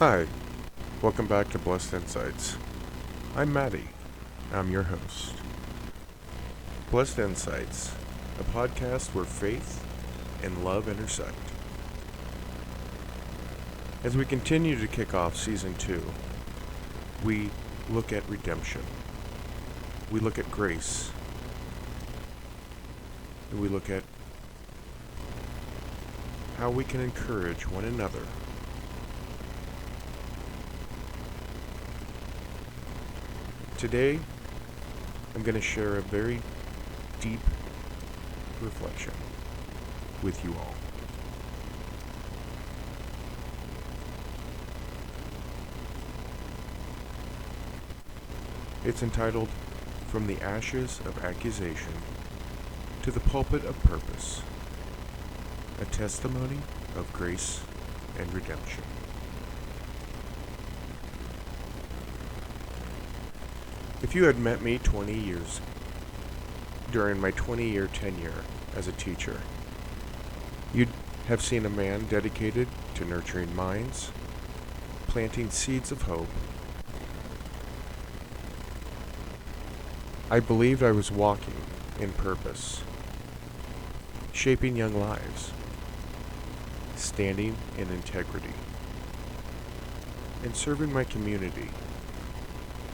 Hi, welcome back to Blessed Insights. I'm Maddie. I'm your host. Blessed Insights, a podcast where faith and love intersect. As we continue to kick off Season 2, we look at redemption. We look at grace. And we look at how we can encourage one another. Today, I'm going to share a very deep reflection with you all. It's entitled, From the Ashes of Accusation to the Pulpit of Purpose, a Testimony of Grace and Redemption. If you had met me 20 years during my 20-year tenure as a teacher, you'd have seen a man dedicated to nurturing minds, planting seeds of hope. I believed I was walking in purpose, shaping young lives, standing in integrity, and serving my community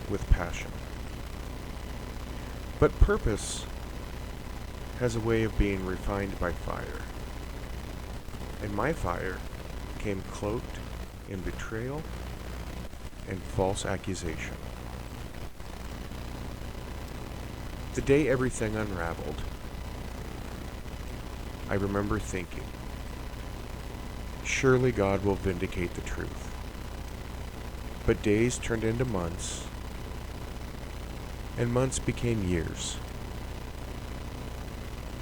with passion. But purpose has a way of being refined by fire. And my fire came cloaked in betrayal and false accusation. The day everything unraveled, I remember thinking, surely God will vindicate the truth. But days turned into months, and months became years.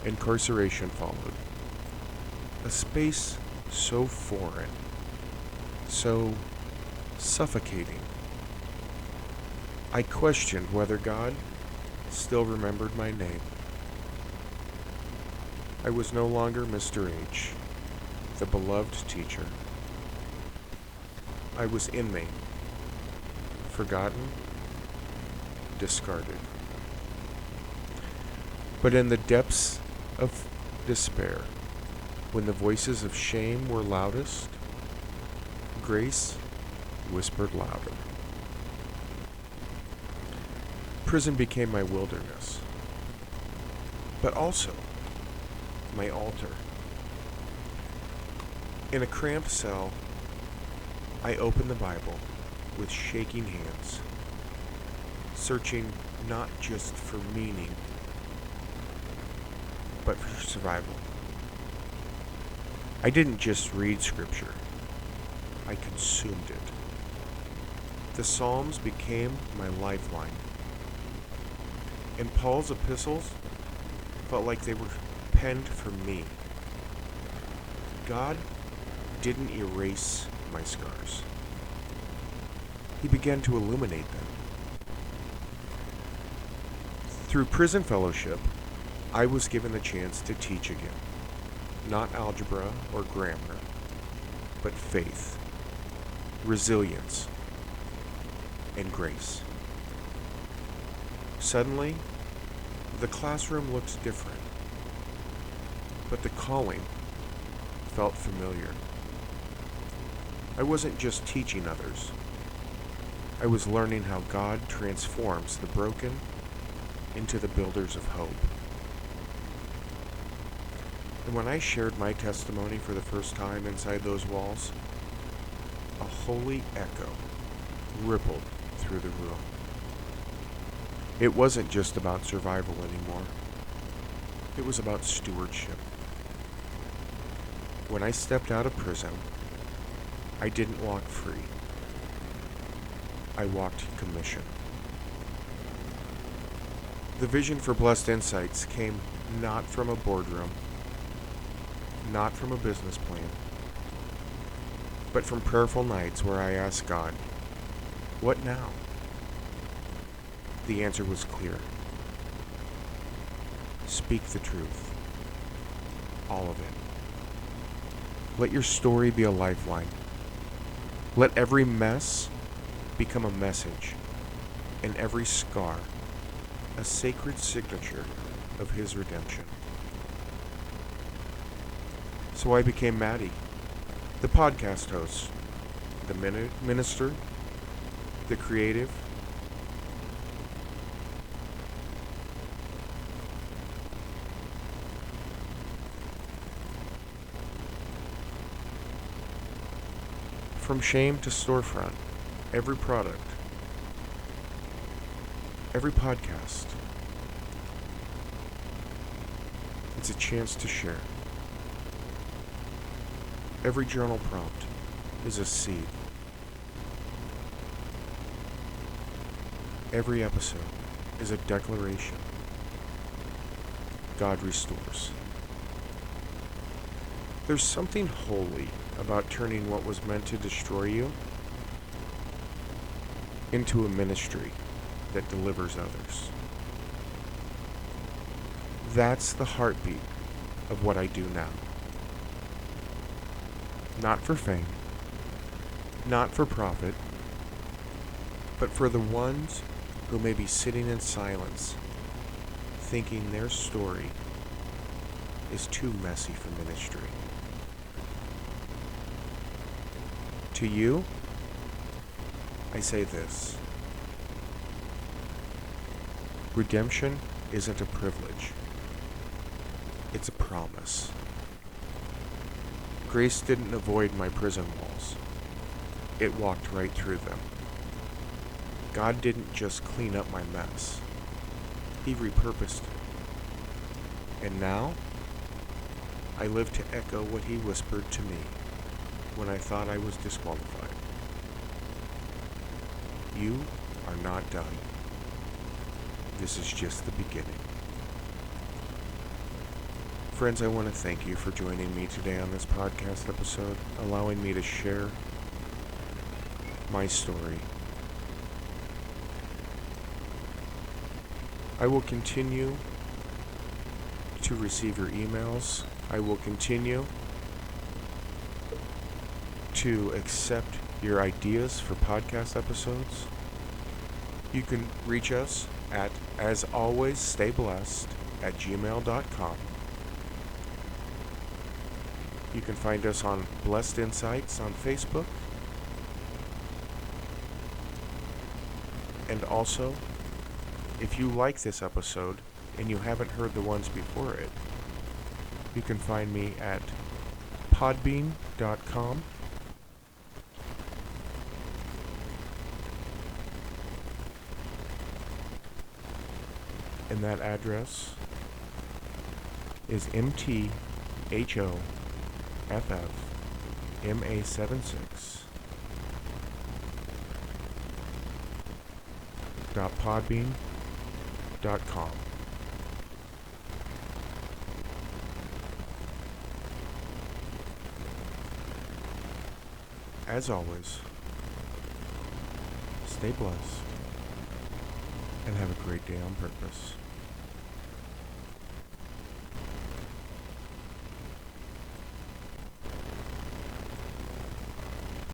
Incarceration followed. A space so foreign, so suffocating. I questioned whether God still remembered my name. I was no longer Mr. H, the beloved teacher. I was inmate, forgotten, discarded. But in the depths of despair, when the voices of shame were loudest, grace whispered louder. Prison became my wilderness, but also my altar. In a cramped cell, I opened the Bible with shaking hands, searching not just for meaning, but for survival. I didn't just read Scripture, I consumed it. The Psalms became my lifeline, and Paul's epistles felt like they were penned for me. God didn't erase my scars. He began to illuminate them. Through prison fellowship, I was given the chance to teach again. Not algebra or grammar, but faith, resilience, and grace. Suddenly, the classroom looked different, but the calling felt familiar. I wasn't just teaching others. I was learning how God transforms the broken into the builders of hope. And when I shared my testimony for the first time inside those walls, a holy echo rippled through the room. It wasn't just about survival anymore. It was about stewardship. When I stepped out of prison, I didn't walk free. I walked commission. The vision for Blessed Insights came not from a boardroom, not from a business plan, but from prayerful nights where I asked God, "What now?" The answer was clear. Speak the truth. All of it. Let your story be a lifeline. Let every mess become a message, and every scar a sacred signature of his redemption. So I became Maddie, the podcast host, the minister, the creative, from shame to storefront, every product, every podcast, it's a chance to share. Every journal prompt is a seed. Every episode is a declaration. God restores. There's something holy about turning what was meant to destroy you into a ministry that delivers others. That's the heartbeat of what I do now. Not for fame, not for profit, but for the ones who may be sitting in silence, thinking their story is too messy for ministry. To you, I say this: redemption isn't a privilege, it's a promise. Grace didn't avoid my prison walls, it walked right through them. God didn't just clean up my mess, He repurposed it. And now, I live to echo what He whispered to me when I thought I was disqualified. You are not done. This is just the beginning. Friends, I want to thank you for joining me today on this podcast episode, allowing me to share my story. I will continue to receive your emails. I will continue to accept your ideas for podcast episodes. You can reach us at asalwaysstayblessed@gmail.com. You can find us on Blessed Insights on Facebook. And also, if you like this episode and you haven't heard the ones before it, you can find me at podbean.com. And that address is mthoffma76.podbean.com. As always, stay blessed and have a great day on purpose.